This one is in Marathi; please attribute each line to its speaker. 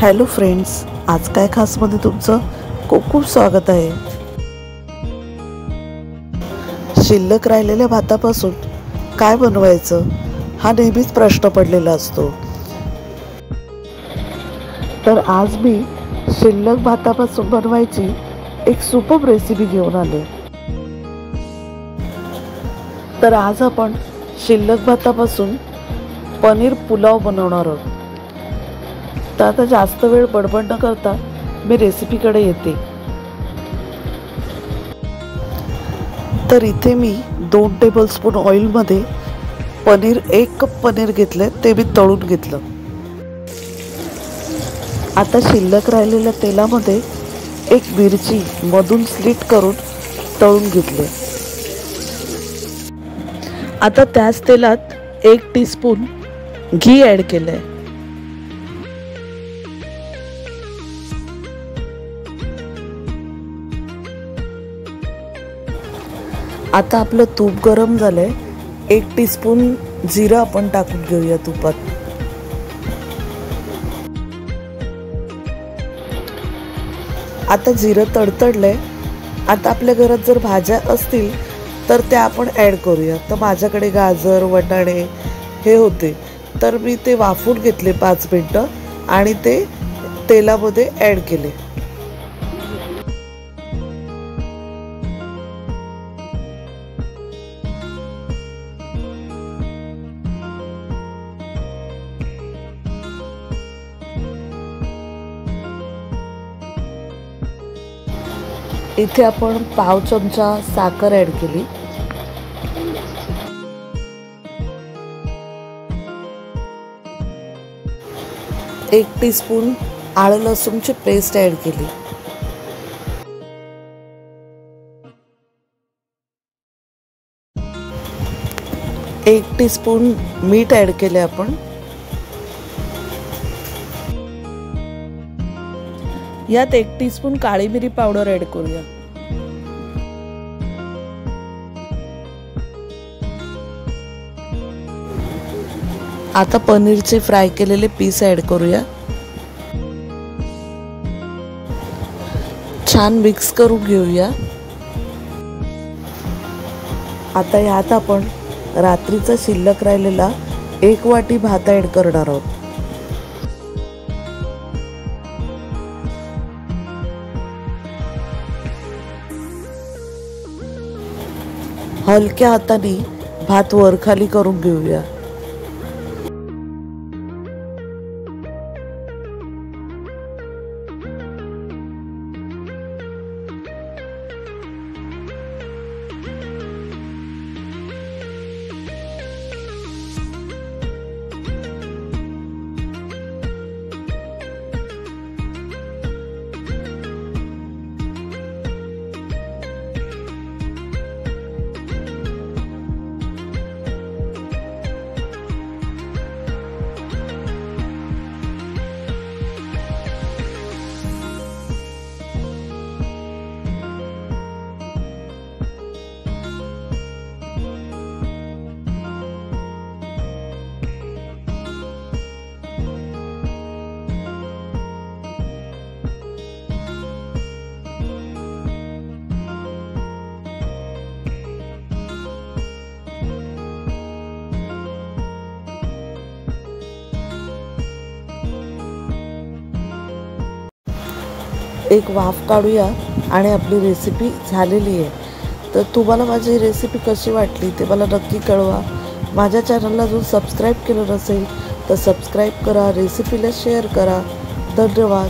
Speaker 1: हॅलो फ्रेंड्स, आज काय खासमध्ये तुमचं खूप खूप स्वागत आहे। शिल्लक राहिलेल्या भातापासून काय बनवायचं हा नेहमीच प्रश्न पडलेला असतो। तर आज मी शिल्लक भातापासून बनवायची एक सुपर रेसिपी घेऊन आले। तर आज आपण शिल्लक भातापासून पनीर पुलाव बनवणार आहोत। तर आता जास्त वेळ बडबड न करता मी रेसिपीकडे येते। तर इथे मी 2 टेबलस्पून ऑइलमध्ये एक कप पनीर घेतले, ते मी तळून घेतलं। आता शिल्लक राहिलेल्या तेलामध्ये एक मिरची मधून स्लिट करून तळून घेतले। आता त्याच तेलात 1 टीस्पून घी ॲड केले। आता आपलं तूप गरम झालंय, 1 टीस्पून जिरा आपण टाकून घेऊया तुपात। आता जिरं तडतडलंय। आता आपल्या घरात जर भाज्या असतील तर त्या आपण ॲड करूया। तर माझ्याकडे गाजर, वाटाणे हे होते, तर मी ते वाफून घेतले 5 मिनिटं आणि ते तेलामध्ये ॲड केले। इथे आपण पाव चमचा साखर ॲड केली। एक टीस्पून आलं लसूणची पेस्ट ॲड केली। 1 टीस्पून मीठ ॲड केले आपण। यात 1 टीस्पून काळी मिरी पावडर ॲड करूया। आता पनीरचे फ्राय केलेले पीस ॲड करूया। छान मिक्स करून घेऊया। आता यात आपण रात्रीचा शिल्लक राहिलेला 1 वाटी भात ॲड करणार आहोत। हलक्या हाताने भात वर खाली करून घेऊया। एक वाफ काढूया आणि आपली रेसिपी झालेली आहे। तर तुम्हाला माझी रेसिपी कशी वाटली ते मला नक्की कळवा। माझ्या चॅनलला जर सबस्क्राईब केलं नसेल तर सबस्क्राईब करा, रेसिपीला शेअर करा। धन्यवाद।